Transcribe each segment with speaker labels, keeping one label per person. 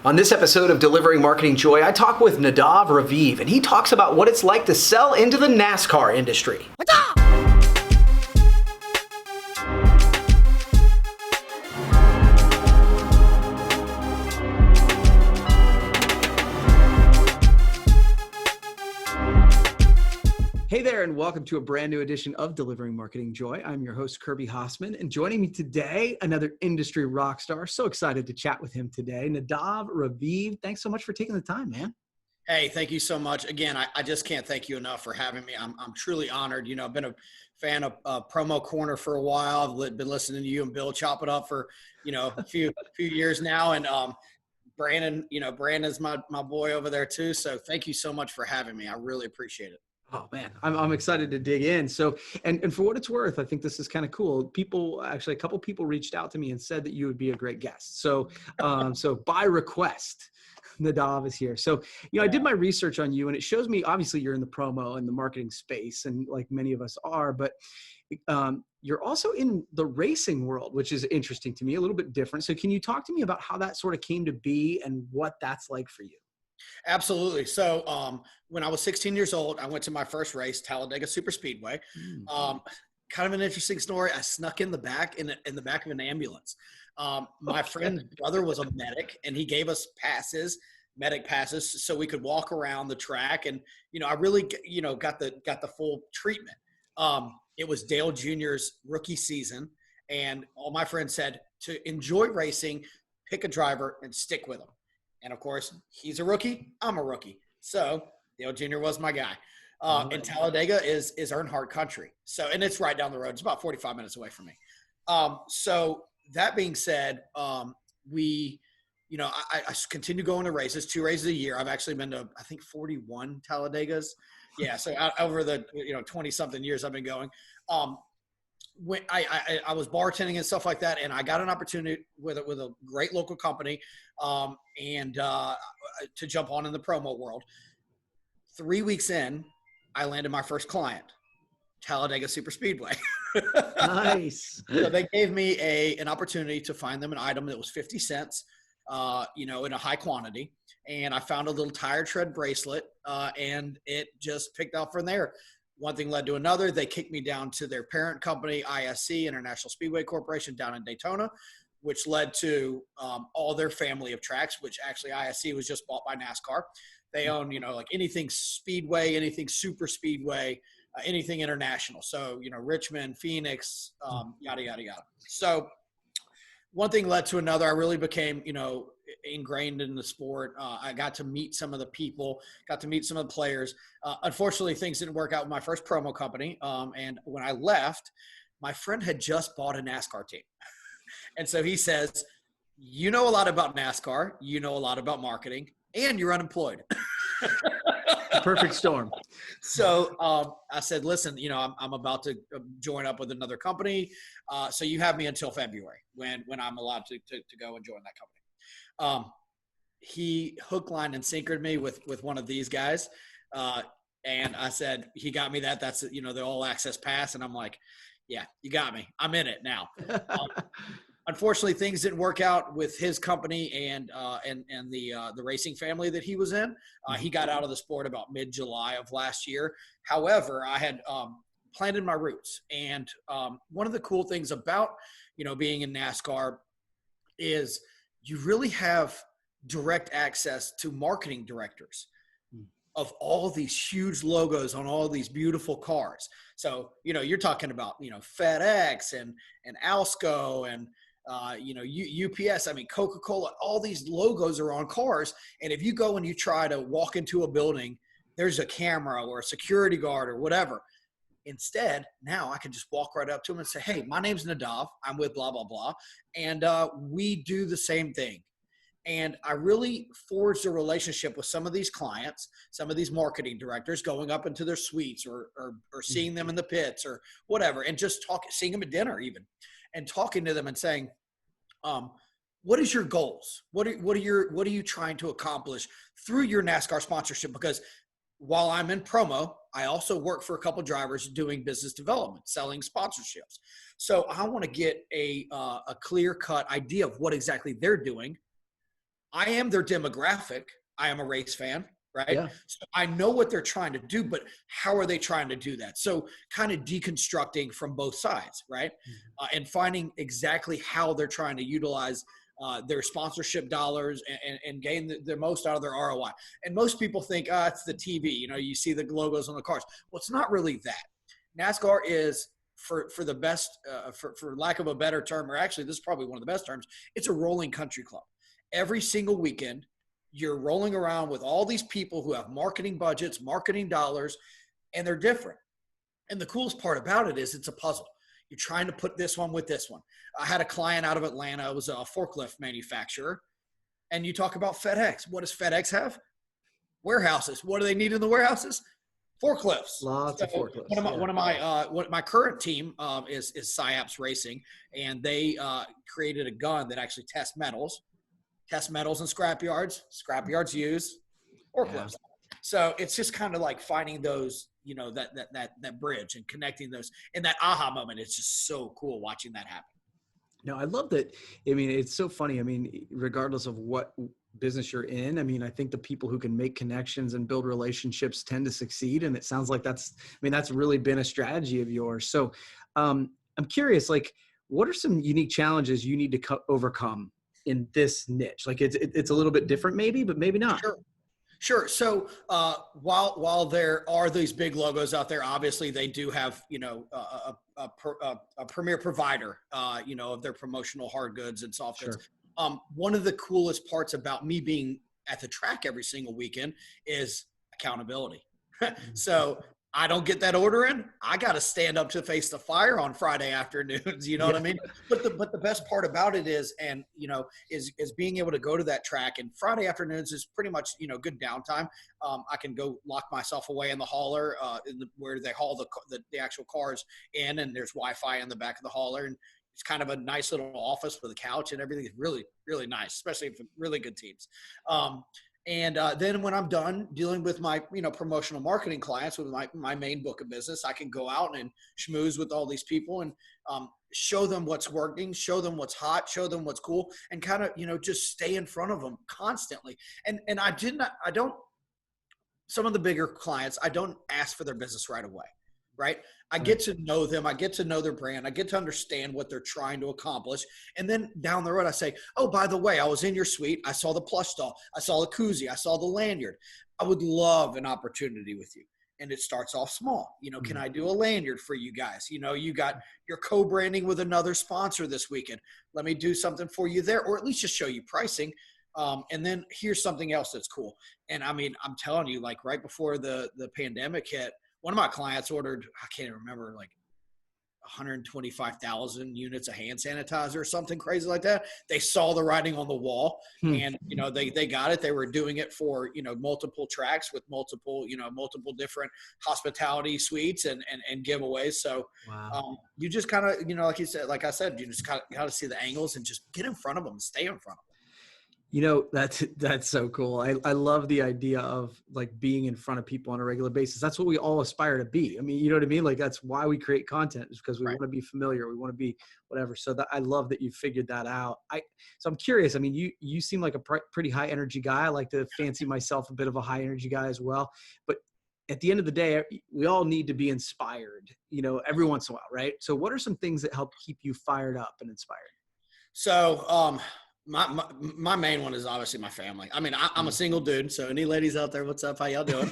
Speaker 1: On this episode of Delivering Marketing Joy, I talk with Nadav Raviv, and he talks about what it's like to sell into the Nascar industry. Hey there, and welcome to a brand new edition of Delivering Marketing Joy. I'm your host, Kirby Hasseman, and joining me today, another industry rock star. So excited to chat with him today, Nadav Raviv. Thanks so much for taking the time, man.
Speaker 2: Hey, thank you so much. Again, I just can't thank you enough for having me. I'm truly honored. You know, I've been a fan of Promo Corner for a while. I've been listening to you and Bill chop it up for, a few years now. And Brandon's my boy over there too. So thank you so much for having me. I really appreciate it.
Speaker 1: Oh man, I'm excited to dig in. So, and for what it's worth, I think this is kind of cool. A couple people reached out to me and said that you would be a great guest. So, so by request, Nadav is here. So, I did my research on you, and it shows me, obviously you're in the promo and the marketing space, and like many of us are, but you're also in the racing world, which is interesting to me, a little bit different. So can you talk to me about how that sort of came to be and what that's like for you?
Speaker 2: Absolutely. So when I was 16 years old, I went to my first race, Talladega Super Speedway. Kind of an interesting story. I snuck in the back of an ambulance. My friend's brother was a medic, and he gave us medic passes, so we could walk around the track. And I really got the full treatment. It was Dale Jr.'s rookie season, and all my friends said to enjoy racing, pick a driver and stick with him. And of course, he's a rookie. I'm a rookie. So Dale Jr. was my guy. And Talladega is Earnhardt country. So, and it's right down the road. It's about 45 minutes away from me. So that being said, I continue going to races, 2 races a year. I've actually been to, I think, 41 Talladegas. Yeah. So over the, 20 something years I've been going. When I was bartending and stuff like that, and I got an opportunity with a great local company to jump on in the promo world. 3 weeks in, I landed my first client, Talladega Super Speedway.
Speaker 1: Nice.
Speaker 2: So they gave me an opportunity to find them an item that was 50 cents, in a high quantity. And I found a little tire tread bracelet, and it just picked up from there. One thing led to another. They kicked me down to their parent company, ISC, International Speedway Corporation, down in Daytona, which led to all their family of tracks, which actually ISC was just bought by NASCAR. They own, like anything speedway, anything super speedway, anything international. So, Richmond, Phoenix, yada, yada, yada. So one thing led to another. I really became, ingrained in the sport. I got to meet some of the people, got to meet some of the players. Unfortunately, things didn't work out with my first promo company. And when I left, my friend had just bought a NASCAR team. And so he says, you know a lot about NASCAR, you know a lot about marketing, and you're unemployed.
Speaker 1: Perfect storm.
Speaker 2: So I said, listen, I'm about to join up with another company. So you have me until February when I'm allowed to go and join that company. He hook, line, and sinkered me with one of these guys. And I said, he got me that. That's, the all access pass. And I'm like, yeah, you got me. I'm in it now. Unfortunately, things didn't work out with his company and the racing family that he was in. He got out of the sport about mid-July of last year. However, I had planted my roots. And one of the cool things about, being in NASCAR is you really have direct access to marketing directors of all these huge logos on all these beautiful cars. So, you're talking about, FedEx and Alsco and, UPS, Coca-Cola, all these logos are on cars. And if you go and you try to walk into a building, there's a camera or a security guard or whatever. Instead, now I can just walk right up to him and say, hey, my name's Nadav. I'm with blah, blah, blah. And we do the same thing. And I really forged a relationship with some of these clients, some of these marketing directors, going up into their suites or seeing them in the pits or whatever, and just seeing them at dinner even, and talking to them and saying, what is your goals? What are you trying to accomplish through your NASCAR sponsorship? Because while I'm in promo, I also work for a couple drivers doing business development, selling sponsorships. So I want to get a clear-cut idea of what exactly they're doing I am their demographic. I am a race fan, right?
Speaker 1: Yeah.
Speaker 2: So I know what they're trying to do, but how are they trying to do that? So kind of deconstructing from both sides, right? And finding exactly how they're trying to utilize their sponsorship dollars and gain the most out of their ROI. And most people think, it's the TV. You know, you see the logos on the cars. Well, it's not really that. NASCAR is, for the best, for lack of a better term, or actually this is probably one of the best terms, it's a rolling country club. Every single weekend, you're rolling around with all these people who have marketing budgets, marketing dollars, and they're different. And the coolest part about it is it's a puzzle. You're trying to put this one with this one. I had a client out of Atlanta. It was a forklift manufacturer. And you talk about FedEx. What does FedEx have? Warehouses. What do they need in the warehouses? Forklifts.
Speaker 1: Lots of forklifts.
Speaker 2: One of my current team is SciAps Racing, and they created a gun that actually tests metals in scrapyards. Scrapyards use forklifts. Yeah. So it's just kind of like finding those, you know, that bridge and connecting those, and that aha moment. It's just so cool watching that happen.
Speaker 1: No, I love that. I mean, it's so funny. I mean, regardless of what business you're in, I mean, I think the people who can make connections and build relationships tend to succeed. And it sounds like that's really been a strategy of yours. So I'm curious, like, what are some unique challenges you need to overcome in this niche? Like it's a little bit different maybe, but maybe not.
Speaker 2: Sure. So while there are these big logos out there, obviously they do have, you know, a premier provider, you know, of their promotional hard goods and soft goods. One of the coolest parts about me being at the track every single weekend is accountability. So I don't get that order in, I got to stand up to face the fire on Friday afternoons. You know what I mean? But the best part about it is, and you know, is being able to go to that track. And Friday afternoons is pretty much, you know, good downtime. I can go lock myself away in the hauler, where they haul the actual cars in, and there's Wi-Fi in the back of the hauler, and it's kind of a nice little office with a couch and everything. Is really, really nice, especially for really good teams. And then when I'm done dealing with my, you know, promotional marketing clients with my main book of business, I can go out and schmooze with all these people and show them what's working, show them what's hot, show them what's cool, and kind of, you know, just stay in front of them constantly. And some of the bigger clients, I don't ask for their business right away, right? I get to know them. I get to know their brand. I get to understand what they're trying to accomplish. And then down the road, I say, oh, by the way, I was in your suite. I saw the plush stall. I saw the koozie. I saw the lanyard. I would love an opportunity with you. And it starts off small. You know, can I do a lanyard for you guys? You know, you got your co-branding with another sponsor this weekend. Let me do something for you there, or at least just show you pricing. And then here's something else that's cool. And I mean, I'm telling you, like right before the pandemic hit, one of my clients ordered, I can't remember, like 125,000 units of hand sanitizer or something crazy like that. They saw the writing on the wall and, you know, they got it. They were doing it for, you know, multiple tracks with multiple different hospitality suites and giveaways. So you just kind of, you know, like I said, you just got to see the angles and just get in front of them and stay in front of them.
Speaker 1: You know, that's so cool. I love the idea of like being in front of people on a regular basis. That's what we all aspire to be. I mean, you know what I mean? Like that's why we create content, is because we want to be familiar. We want to be whatever. So I love that you figured that out. So I'm curious. I mean, you seem like a pretty high energy guy. I like to fancy myself a bit of a high energy guy as well. But at the end of the day, we all need to be inspired, you know, every once in a while, right? So what are some things that help keep you fired up and inspired?
Speaker 2: So, my main one is obviously my family. I mean, I'm a single dude, so any ladies out there, what's up? How y'all doing?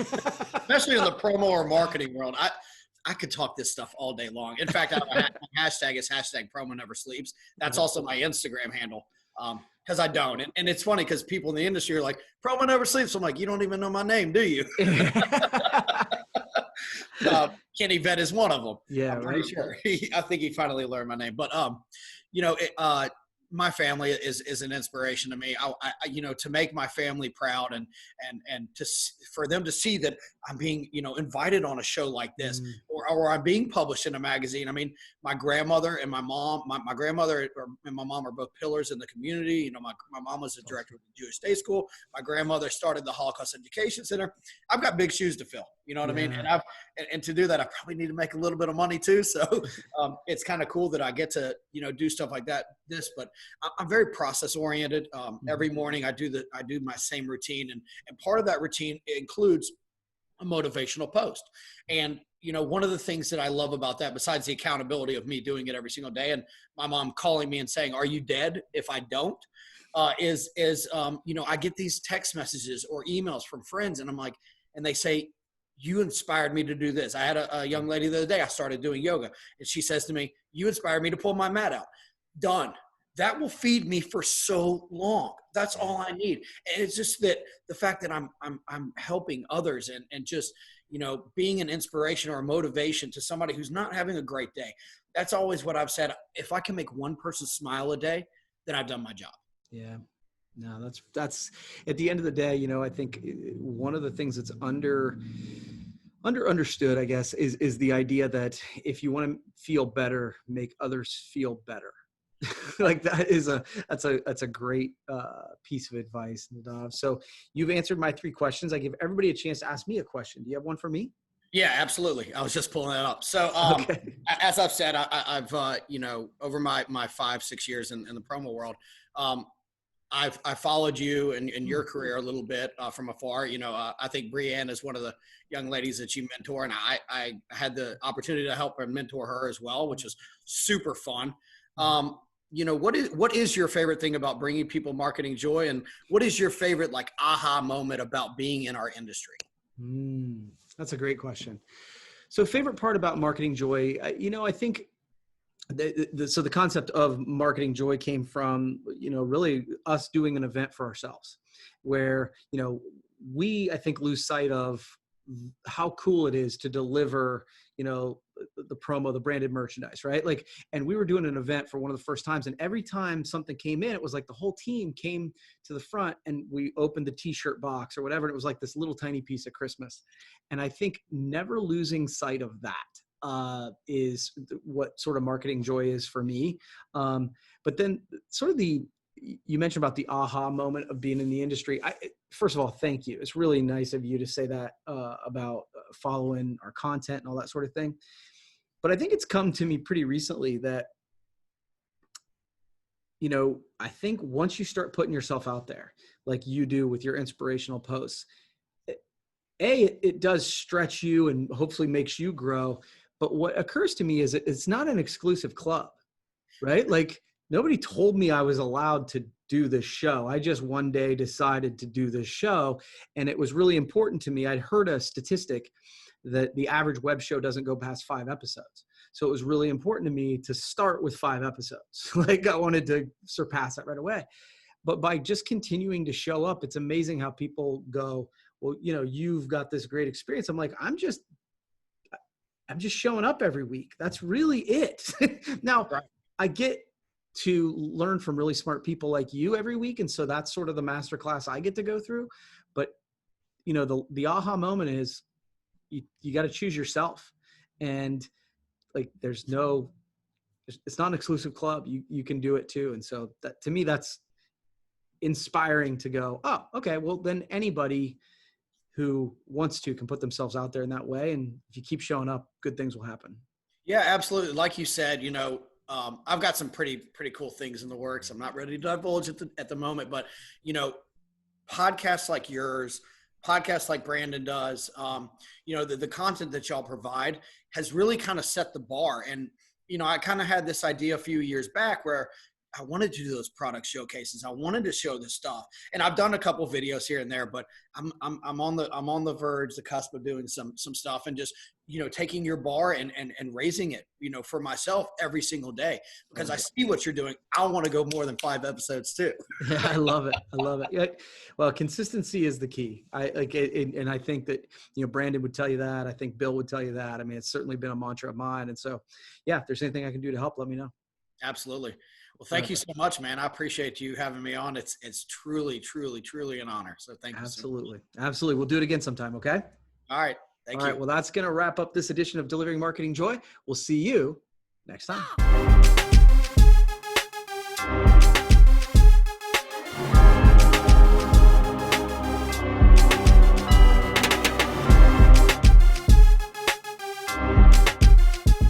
Speaker 2: Especially in the promo or marketing world. I could talk this stuff all day long. In fact, my hashtag is #PromoNeverSleeps. That's also my Instagram handle, because I don't. And it's funny because people in the industry are like, Promo Never Sleeps. I'm like, you don't even know my name, do you? Kenny Vett is one of them.
Speaker 1: Yeah,
Speaker 2: I'm pretty sure. I think he finally learned my name. But, you know, my family is an inspiration to me. I you know, to make my family proud and for them to see that I'm being, you know, invited on a show like this, or I'm being published in a magazine. I mean, my grandmother and my mom, my grandmother and my mom are both pillars in the community. You know, my mom was the director of the Jewish Day School. My grandmother started the Holocaust Education Center. I've got big shoes to fill. You know what I mean? And to do that, I probably need to make a little bit of money too. So it's kind of cool that I get to, do stuff like that. But I'm very process oriented. Every morning I do my same routine, and part of that routine includes a motivational post. And, one of the things that I love about that, besides the accountability of me doing it every single day and my mom calling me and saying, "Are you dead if I don't?" is I get these text messages or emails from friends, and I'm like, and they say, "You inspired me to do this." I had a young lady the other day, I started doing yoga, and she says to me, "You inspired me to pull my mat out." Done. That will feed me for so long. That's all I need. And it's just that the fact that I'm helping others and just, being an inspiration or a motivation to somebody who's not having a great day. That's always what I've said. If I can make one person smile a day, then I've done my job.
Speaker 1: Yeah. No, that's at the end of the day, I think one of the things that's understood, I guess, is the idea that if you want to feel better, make others feel better. Like that's a great piece of advice, Nadav. So you've answered my 3 questions. I give everybody a chance to ask me a question. Do you have one for me?
Speaker 2: Yeah, absolutely. I was just pulling that up. So,
Speaker 1: Okay.
Speaker 2: As I've said, I've over my 5-6 years in the promo world, I followed you and your career a little bit from afar. I think Brianne is one of the young ladies that you mentor, and I had the opportunity to help and mentor her as well, which was super fun. What is your favorite thing about bringing people marketing joy, and what is your favorite aha moment about being in our industry?
Speaker 1: That's a great question. So favorite part about marketing joy, I think so the concept of marketing joy came from, really us doing an event for ourselves where, we, I think, lose sight of how cool it is to deliver, the promo, the branded merchandise, right? And we were doing an event for one of the first times, and every time something came in, it was like the whole team came to the front and we opened the t-shirt box or whatever. And it was like this little tiny piece of Christmas. And I think never losing sight of that is what sort of marketing joy is for me. But then sort of you mentioned about the aha moment of being in the industry. First of all, thank you. It's really nice of you to say that about following our content and all that sort of thing. But I think it's come to me pretty recently that, I think once you start putting yourself out there, like you do with your inspirational posts, it does stretch you and hopefully makes you grow. But what occurs to me is it's not an exclusive club, right? Nobody told me I was allowed to do this show. I just one day decided to do this show. And it was really important to me. I'd heard a statistic that the average web show doesn't go past 5 episodes. So it was really important to me to start with 5 episodes. I wanted to surpass that right away. But by just continuing to show up, it's amazing how people go, well, you've got this great experience. I'm like, I'm just showing up every week. That's really it. Now, right. I get to learn from really smart people like you every week. And so that's sort of the masterclass I get to go through. But, the aha moment is you got to choose yourself. And it's not an exclusive club. You can do it too. And so that, to me, that's inspiring to go, oh, okay, well then anybody who wants to can put themselves out there in that way. And if you keep showing up, good things will happen.
Speaker 2: Yeah, absolutely. Like you said, I've got some pretty cool things in the works. I'm not ready to divulge at the moment, but podcasts like yours, podcasts like Brandon does, the content that y'all provide has really kind of set the bar. And, I kind of had this idea a few years back where I wanted to do those product showcases. I wanted to show this stuff, and I've done a couple of videos here and there. But I'm on the verge, the cusp of doing some stuff, and just taking your bar and raising it, for myself every single day, because I see what you're doing. I want to go more than 5 episodes too.
Speaker 1: Yeah, I love it. Yeah. Well, consistency is the key. And I think that Brandon would tell you that. I think Bill would tell you that. I mean, it's certainly been a mantra of mine. And so, yeah, if there's anything I can do to help, let me know.
Speaker 2: Absolutely. Well, thank you so much, man. I appreciate you having me on. It's truly, truly, truly an honor. So thank you.
Speaker 1: Absolutely. Absolutely. We'll do it again sometime. Okay.
Speaker 2: All right. Thank you.
Speaker 1: All right. Well, that's going to wrap up this edition of Delivering Marketing Joy. We'll see you next time.